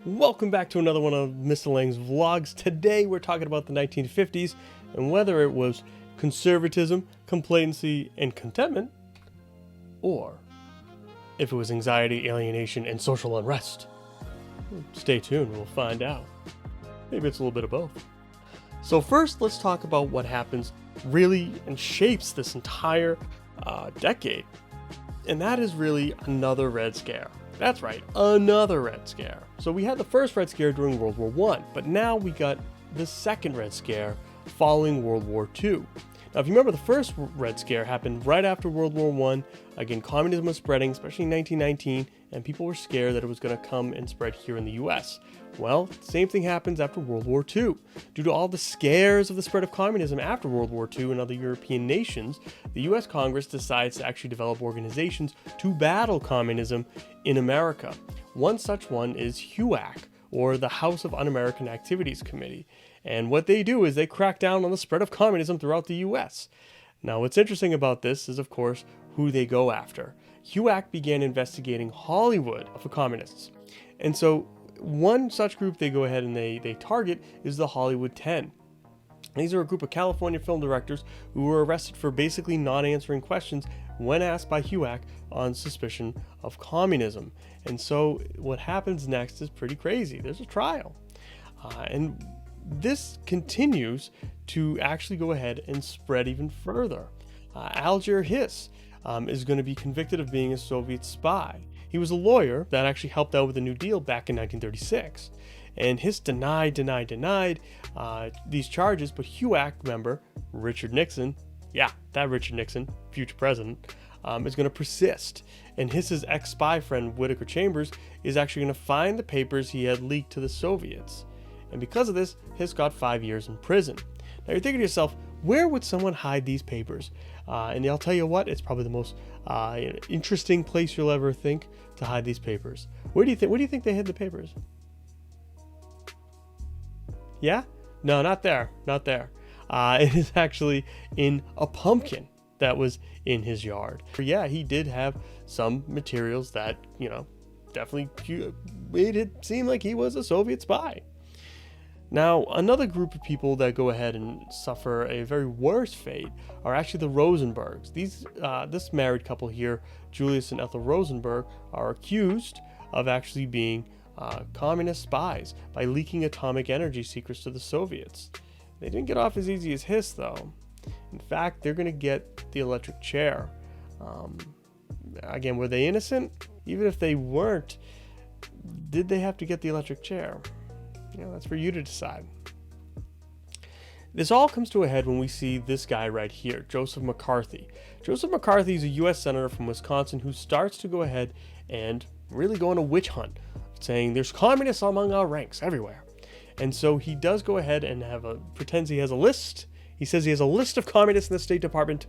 Welcome back to another one of Mr. Lang's vlogs. Today we're talking about the 1950s and whether it was conservatism, complacency, and contentment, or if it was anxiety, alienation, and social unrest. Stay tuned, we'll find out. Maybe it's a little bit of both. So first, let's talk about what happens really and shapes this entire decade. And that is really another Red Scare. That's right, another Red Scare. So we had the first Red Scare during World War I, but now we got the second Red Scare following World War II. Now, if you remember, the first Red Scare happened right after World War I. Again, communism was spreading, especially in 1919, and people were scared that it was going to come and spread here in the US. Well, same thing happens after World War II. Due to all the scares of the spread of communism after World War II in other European nations, the US Congress decides to actually develop organizations to battle communism in America. One such one is HUAC, or the House of Un-American Activities Committee. And what they do is they crack down on the spread of communism throughout the US. Now, what's interesting about this is, of course, who they go after. HUAC began investigating Hollywood for communists. And so one such group they go ahead and they target is the Hollywood 10. These are a group of California film directors who were arrested for basically not answering questions when asked by HUAC on suspicion of communism. And so what happens next is pretty crazy. There's a trial. And this continues to actually go ahead and spread even further. Alger Hiss is going to be convicted of being a Soviet spy. He was a lawyer that actually helped out with the New Deal back in 1936. And Hiss denied these charges, but HUAC member Richard Nixon, yeah, that Richard Nixon, future president, is going to persist. And Hiss's ex-spy friend Whittaker Chambers is actually going to find the papers he had leaked to the Soviets. And because of this, Hiss got 5 years in prison. Now you're thinking to yourself, where would someone hide these papers? And I'll tell you what, it's probably the most interesting place you'll ever think to hide these papers. Where do you think they hid the papers? Yeah? No, not there. Not there. It is actually in a pumpkin that was in his yard. Yeah, he did have some materials that, definitely made it seem like he was a Soviet spy. Now, another group of people that go ahead and suffer a very worse fate are actually the Rosenbergs. This married couple here, Julius and Ethel Rosenberg, are accused of actually being communist spies by leaking atomic energy secrets to the Soviets. They didn't get off as easy as Hiss, though. In fact, they're going to get the electric chair. Again, were they innocent? Even if they weren't, did they have to get the electric chair? That's for you to decide. This all comes to a head when we see this guy right here, Joseph McCarthy. Joseph McCarthy is a U.S. Senator from Wisconsin who starts to go ahead and really go on a witch hunt, saying there's communists among our ranks everywhere. And so he does go ahead and pretends he has a list. He says he has a list of communists in the State Department.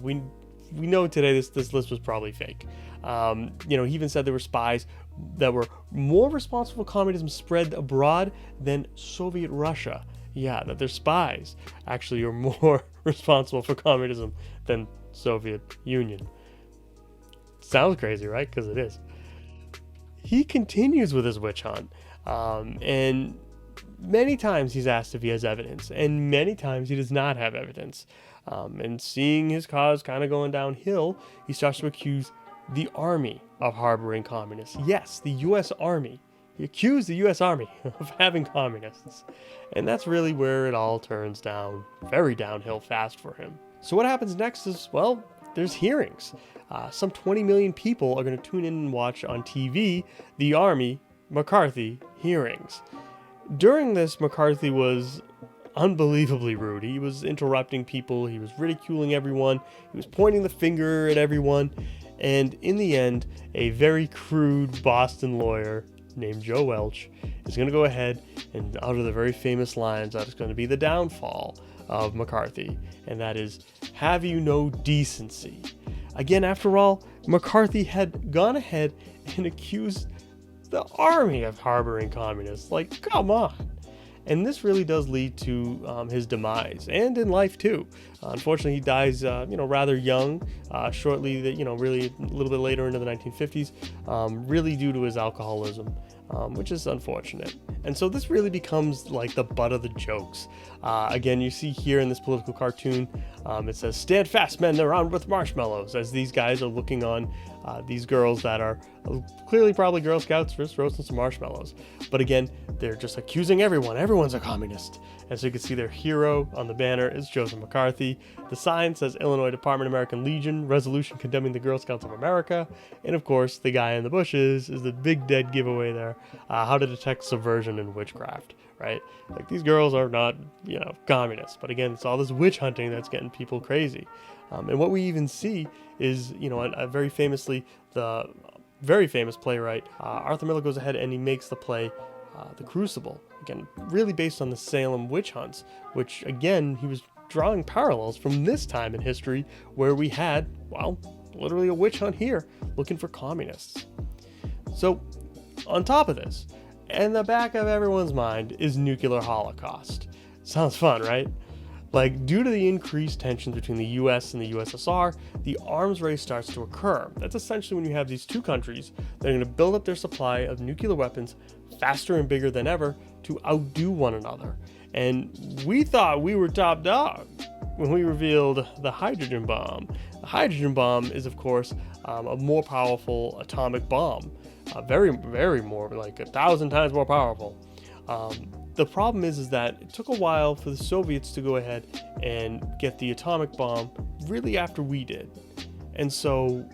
We know today this list was probably fake. He even said there were spies that were more responsible for communism spread abroad than Soviet Russia. Yeah, that their spies actually are more responsible for communism than Soviet Union. Sounds crazy, right? Because it is. He continues with his witch hunt, and many times he's asked if he has evidence, and many times he does not have evidence. And seeing his cause kind of going downhill, he starts to accuse the Army of harboring communists. Yes, the U.S. Army. He accused the U.S. Army of having communists. And that's really where it all turns down, very downhill fast for him. So what happens next is, well, there's hearings. Some 20 million people are going to tune in and watch on TV the Army McCarthy hearings. During this, McCarthy was unbelievably rude. He was interrupting people. He was ridiculing everyone. He was pointing the finger at everyone. And in the end, a very crude Boston lawyer named Joe Welch is going to go ahead and utter the very famous lines that is going to be the downfall of McCarthy, and that is, "Have you no decency?" Again, after all, McCarthy had gone ahead and accused the army of harboring communists. Like, come on. And this really does lead to his demise, and in life too. Unfortunately, he dies, rather young, shortly, really a little bit later into the 1950s, really due to his alcoholism, which is unfortunate. And so this really becomes like the butt of the jokes. Again, you see here in this political cartoon, it says, "Stand fast, men, they're armed with marshmallows," as these guys are looking on these girls that are clearly probably Girl Scouts just roasting some marshmallows. But again, they're just accusing everyone. Everyone's a communist. And so you can see their hero on the banner is Joseph McCarthy. The sign says Illinois Department American Legion, resolution condemning the Girl Scouts of America. And of course, the guy in the bushes is the big dead giveaway there, how to detect subversion and witchcraft, right? Like, these girls are not, communists. But again, it's all this witch hunting that's getting people crazy. And what we even see is, very famously, the very famous playwright, Arthur Miller, goes ahead and he makes the play The Crucible. Again, really based on the Salem witch hunts, which, again, he was drawing parallels from this time in history where we had, well, literally a witch hunt here looking for communists. So, on top of this, in the back of everyone's mind is nuclear holocaust. Sounds fun, right? Like, due to the increased tensions between the US and the USSR, the arms race starts to occur. That's essentially when you have these two countries that are going to build up their supply of nuclear weapons faster and bigger than ever to outdo one another. And we thought we were top dog when we revealed the hydrogen bomb. The hydrogen bomb is, of course, a more powerful atomic bomb. Very, very more, like 1,000 times more powerful. The problem is that it took a while for the Soviets to go ahead and get the atomic bomb really after we did. And so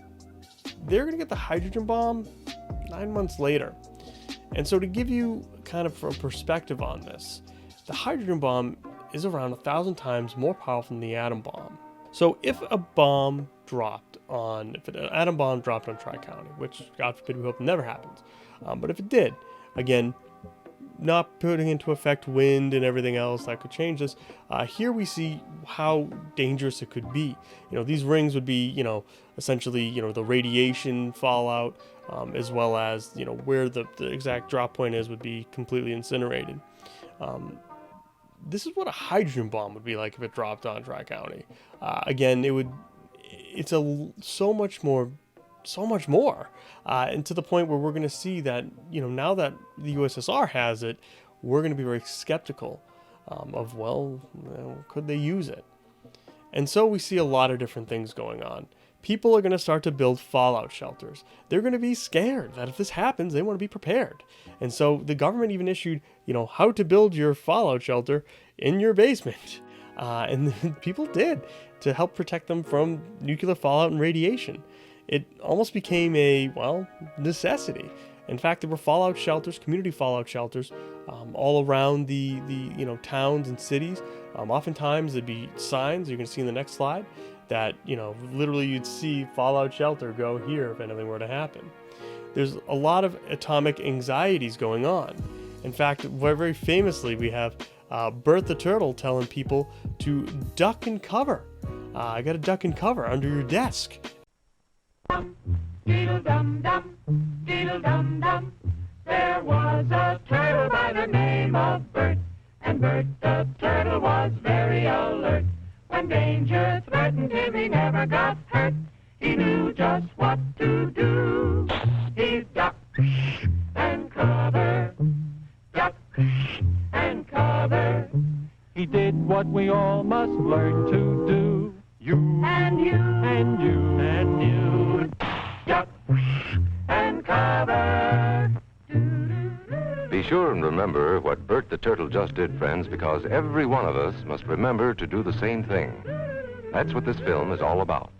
they're going to get the hydrogen bomb 9 months later. And so to give you kind of a perspective on this, the hydrogen bomb is around 1,000 times more powerful than the atom bomb. So if an atom bomb dropped on Tri-County, which God forbid we hope never happens, but if it did, again, not putting into effect wind and everything else that could change this, here we see how dangerous it could be. These rings would be, essentially, the radiation fallout, as well as, where the exact drop point is would be completely incinerated. This is what a hydrogen bomb would be like if it dropped on Tri-County. Again, it's so much more, and to the point where we're going to see that, now that the USSR has it, we're going to be very skeptical of, could they use it? And so we see a lot of different things going on. People are going to start to build fallout shelters. They're going to be scared that if this happens, they want to be prepared. And so the government even issued, how to build your fallout shelter in your basement. And people did, to help protect them from nuclear fallout and radiation. It almost became a, necessity. In fact, there were fallout shelters, community fallout shelters, all around the towns and cities. Oftentimes there'd be signs, you're going to see in the next slide, that, literally you'd see fallout shelter go here if anything were to happen. There's a lot of atomic anxieties going on. In fact, very famously, we have Bert the Turtle telling people to duck and cover. I got to duck and cover under your desk. Dum-dum-dum, dum-dum. There was a turtle by the name of Bert, and Bert the Turtle was very alert. When danger threatened him, he never got hurt. He knew just what to do. He ducked and covered, ducked and covered. He did what we all must learn to do. You and you and you and you, duck and cover. Be sure and remember what Bert the Turtle just did, friends, because every one of us must remember to do the same thing. That's what this film is all about.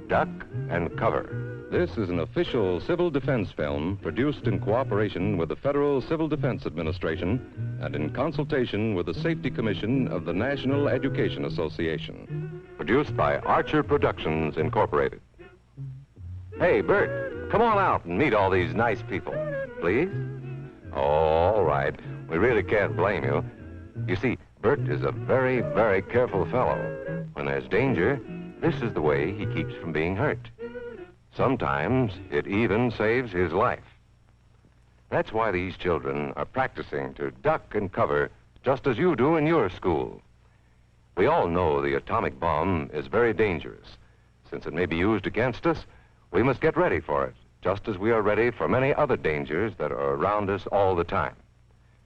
Duck and cover. This is an official civil defense film produced in cooperation with the Federal Civil Defense Administration and in consultation with the Safety Commission of the National Education Association. Produced by Archer Productions, Incorporated. Hey, Bert, come on out and meet all these nice people, please. Oh, all right. We really can't blame you. You see, Bert is a very, very careful fellow. When there's danger, this is the way he keeps from being hurt. Sometimes it even saves his life. That's why these children are practicing to duck and cover just as you do in your school. We all know the atomic bomb is very dangerous. Since it may be used against us, we must get ready for it, just as we are ready for many other dangers that are around us all the time.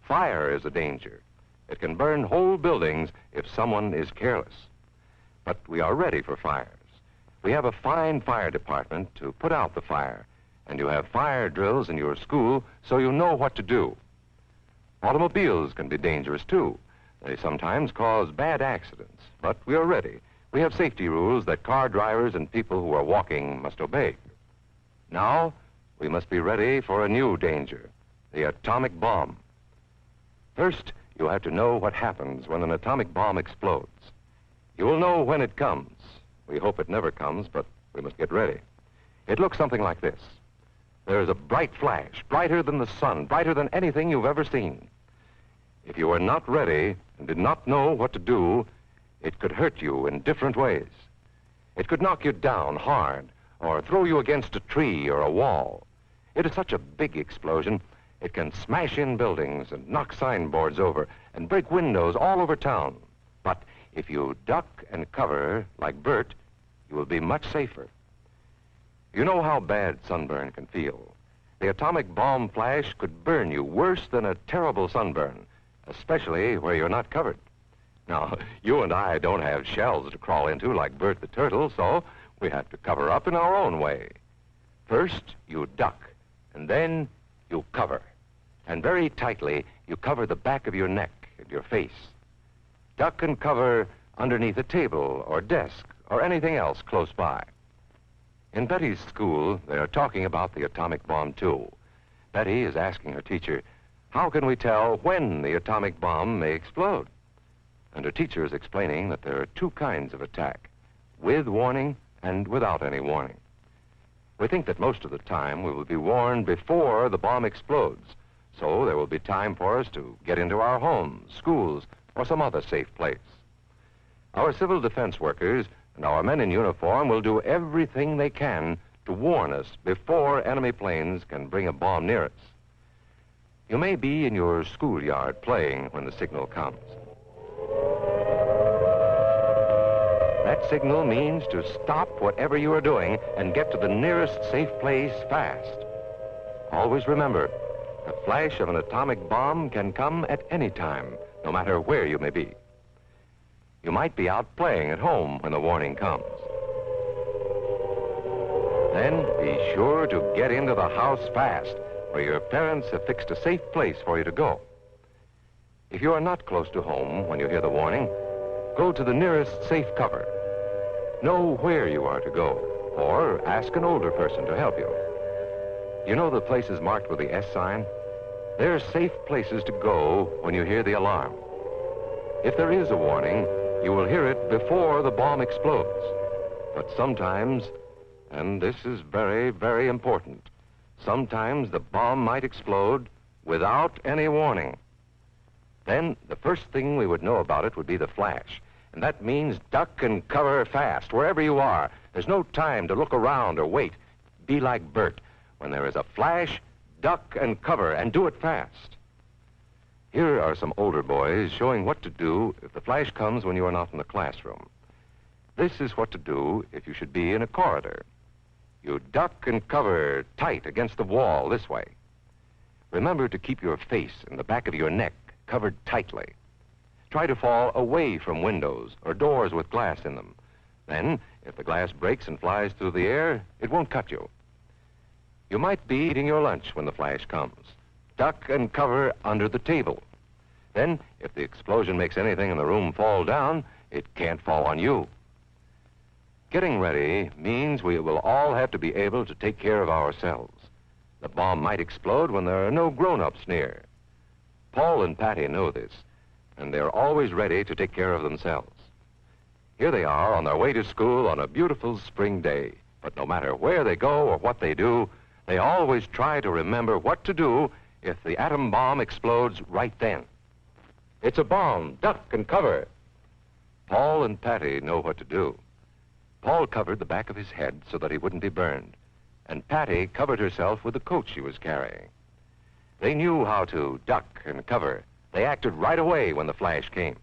Fire is a danger. It can burn whole buildings if someone is careless. But we are ready for fires. We have a fine fire department to put out the fire, and you have fire drills in your school so you know what to do. Automobiles can be dangerous, too. They sometimes cause bad accidents, but we are ready. We have safety rules that car drivers and people who are walking must obey. Now, we must be ready for a new danger, the atomic bomb. First, you have to know what happens when an atomic bomb explodes. You will know when it comes. We hope it never comes, but we must get ready. It looks something like this. There is a bright flash, brighter than the sun, brighter than anything you've ever seen. If you are not ready and did not know what to do, it could hurt you in different ways. It could knock you down hard or throw you against a tree or a wall. It is such a big explosion, it can smash in buildings and knock signboards over and break windows all over town. But if you duck and cover like Bert, you will be much safer. You know how bad sunburn can feel. The atomic bomb flash could burn you worse than a terrible sunburn, especially where you're not covered. Now, you and I don't have shells to crawl into like Bert the turtle, so we have to cover up in our own way. First, you duck, and then you cover. And very tightly, you cover the back of your neck and your face. Duck and cover underneath a table or desk or anything else close by. In Betty's school, they are talking about the atomic bomb, too. Betty is asking her teacher, how can we tell when the atomic bomb may explode? And her teacher is explaining that there are two kinds of attack, with warning and without any warning. We think that most of the time we will be warned before the bomb explodes, so there will be time for us to get into our homes, schools, or some other safe place. Our civil defense workers and our men in uniform will do everything they can to warn us before enemy planes can bring a bomb near us. You may be in your schoolyard playing when the signal comes. That signal means to stop whatever you are doing and get to the nearest safe place fast. Always remember, the flash of an atomic bomb can come at any time, no matter where you may be. You might be out playing at home when the warning comes. Then be sure to get into the house fast, where your parents have fixed a safe place for you to go. If you are not close to home when you hear the warning, go to the nearest safe cover. Know where you are to go, or ask an older person to help you. You know the places marked with the S sign? They're safe places to go when you hear the alarm. If there is a warning, you will hear it before the bomb explodes. But sometimes, and this is very, very important, sometimes the bomb might explode without any warning. Then the first thing we would know about it would be the flash. And that means duck and cover fast, wherever you are. There's no time to look around or wait. Be like Bert. When there is a flash, duck and cover, and do it fast. Here are some older boys showing what to do if the flash comes when you are not in the classroom. This is what to do if you should be in a corridor. You duck and cover tight against the wall this way. Remember to keep your face and the back of your neck covered tightly. Try to fall away from windows or doors with glass in them. Then, if the glass breaks and flies through the air, it won't cut you. You might be eating your lunch when the flash comes. Duck and cover under the table. Then, if the explosion makes anything in the room fall down, it can't fall on you. Getting ready means we will all have to be able to take care of ourselves. The bomb might explode when there are no grown-ups near. Paul and Patty know this, and they're always ready to take care of themselves. Here they are on their way to school on a beautiful spring day, But no matter where they go or what they do, they always try to remember what to do if the atom bomb explodes right then. It's a bomb. Duck and cover. Paul and Patty know what to do. Paul covered the back of his head so that he wouldn't be burned, and Patty covered herself with the coat she was carrying. They knew how to duck and cover. They acted right away when the flash came.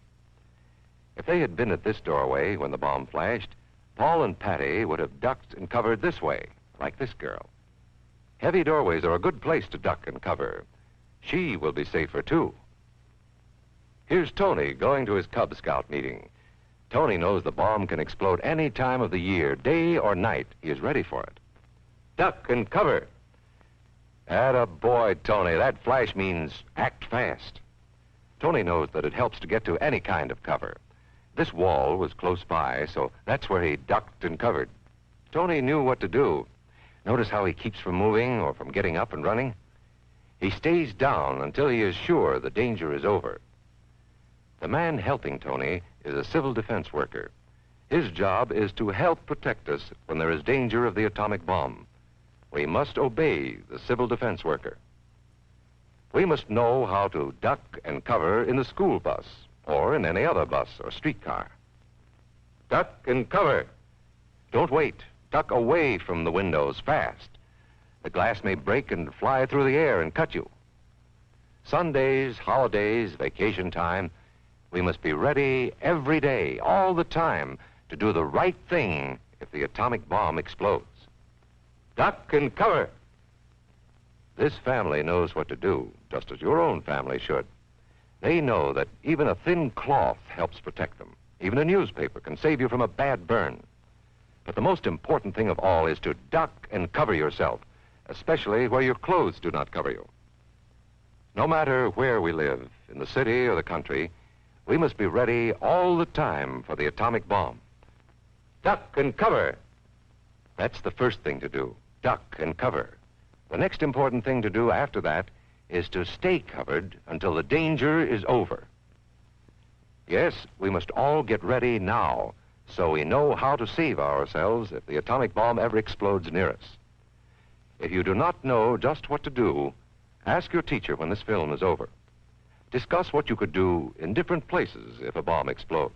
If they had been at this doorway when the bomb flashed, Paul and Patty would have ducked and covered this way, like this girl. Heavy doorways are a good place to duck and cover. She will be safer, too. Here's Tony going to his Cub Scout meeting. Tony knows the bomb can explode any time of the year, day or night. He is ready for it. Duck and cover. Atta boy, Tony. That flash means act fast. Tony knows that it helps to get to any kind of cover. This wall was close by, so that's where he ducked and covered. Tony knew what to do. Notice how he keeps from moving or from getting up and running? He stays down until he is sure the danger is over. The man helping Tony is a civil defense worker. His job is to help protect us when there is danger of the atomic bomb. We must obey the civil defense worker. We must know how to duck and cover in the school bus or in any other bus or streetcar. Duck and cover. Don't wait. Duck away from the windows fast. The glass may break and fly through the air and cut you. Sundays, holidays, vacation time, we must be ready every day, all the time, to do the right thing if the atomic bomb explodes. Duck and cover. This family knows what to do, just as your own family should. They know that even a thin cloth helps protect them. Even a newspaper can save you from a bad burn. But the most important thing of all is to duck and cover yourself, especially where your clothes do not cover you. No matter where we live, in the city or the country, we must be ready all the time for the atomic bomb. Duck and cover. That's the first thing to do, duck and cover. The next important thing to do after that is to stay covered until the danger is over. Yes, we must all get ready now so we know how to save ourselves if the atomic bomb ever explodes near us. If you do not know just what to do, ask your teacher when this film is over. Discuss what you could do in different places if a bomb explodes.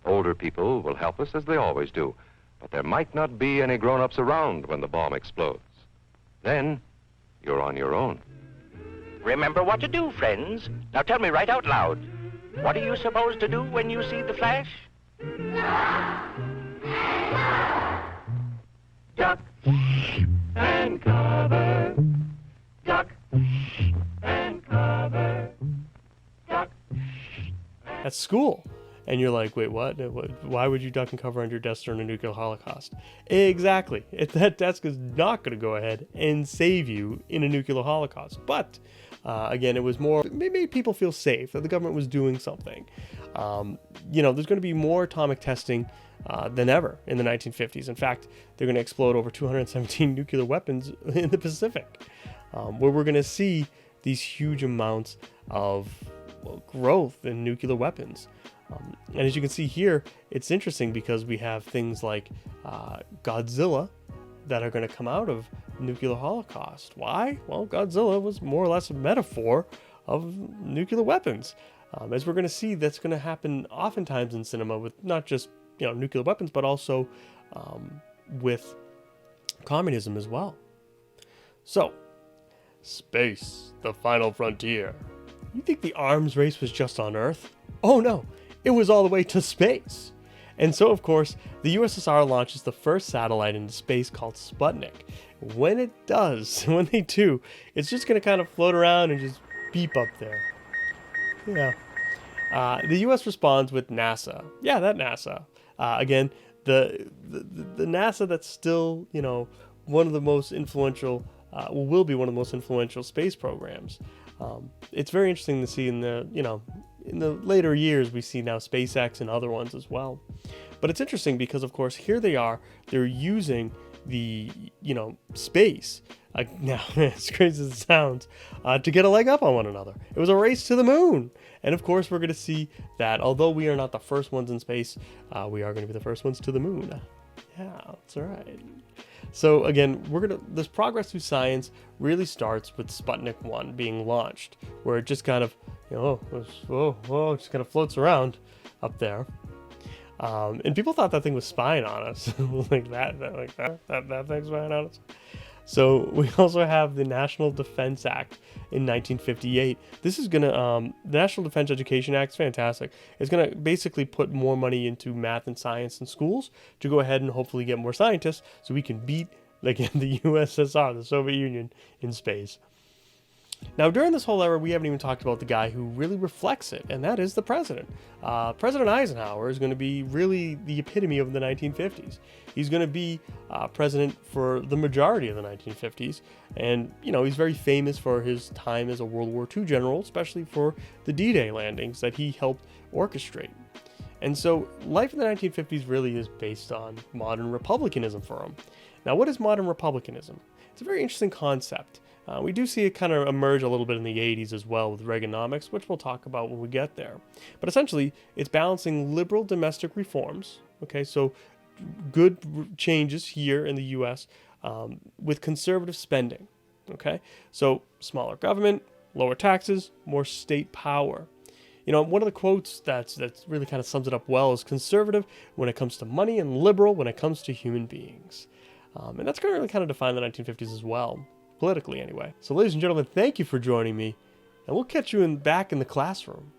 Older people will help us as they always do, but there might not be any grown-ups around when the bomb explodes. Then, you're on your own. Remember what to do, friends. Now tell me right out loud. What are you supposed to do when you see the flash? Duck and cover. Duck and cover. Duck. At school. And you're like, wait, what? Why would you duck and cover under your desk during a nuclear holocaust? Exactly. That desk is not going to go ahead and save you in a nuclear holocaust. But, again, it was more, it made people feel safe that the government was doing something. There's going to be more atomic testing than ever in the 1950s. In fact, they're going to explode over 217 nuclear weapons in the Pacific, where we're going to see these huge amounts of growth in nuclear weapons. And as you can see here, it's interesting because we have things like Godzilla that are going to come out of nuclear holocaust. Why? Well, Godzilla was more or less a metaphor of nuclear weapons. As we're going to see, that's going to happen oftentimes in cinema with not just nuclear weapons, but also with communism as well. So, space, the final frontier. You think the arms race was just on Earth? Oh no! It was all the way to space. And so, of course, the USSR launches the first satellite into space called Sputnik. When it does, when they do, it's just going to kind of float around and just beep up there. Yeah. The US responds with NASA. Yeah, that NASA. Again, the NASA that's still, one of the most influential, will be one of the most influential space programs. It's very interesting to see in the later years, we see now SpaceX and other ones as well. But it's interesting because, of course, here they are. They're using the, space, now, as crazy as it sounds, to get a leg up on one another. It was a race to the moon. And, of course, we're going to see that although we are not the first ones in space, we are going to be the first ones to the moon. Yeah, that's right. So again, this progress through science really starts with Sputnik 1 being launched, where it just kind of, just kind of floats around up there. And people thought that thing was spying on us, like that thing's spying on us. So we also have the National Defense Act in 1958. This is gonna, the National Defense Education Act is fantastic. It's gonna basically put more money into math and science in schools to go ahead and hopefully get more scientists so we can beat, again, the USSR, the Soviet Union, in space. Now, during this whole era, we haven't even talked about the guy who really reflects it, and that is the president. President Eisenhower is going to be really the epitome of the 1950s. He's going to be president for the majority of the 1950s, and, he's very famous for his time as a World War II general, especially for the D-Day landings that he helped orchestrate. And so, life in the 1950s really is based on modern republicanism for him. Now, what is modern republicanism? It's a very interesting concept. We do see it kind of emerge a little bit in the 80s as well with Reaganomics, which we'll talk about when we get there. But essentially, it's balancing liberal domestic reforms, okay, so good changes here in the U.S. With conservative spending, okay? So smaller government, lower taxes, more state power. One of the quotes that's really kind of sums it up well is conservative when it comes to money and liberal when it comes to human beings. And that's going to really kind of define the 1950s as well. Politically, anyway. So, ladies and gentlemen, thank you for joining me, and we'll catch you back in the classroom.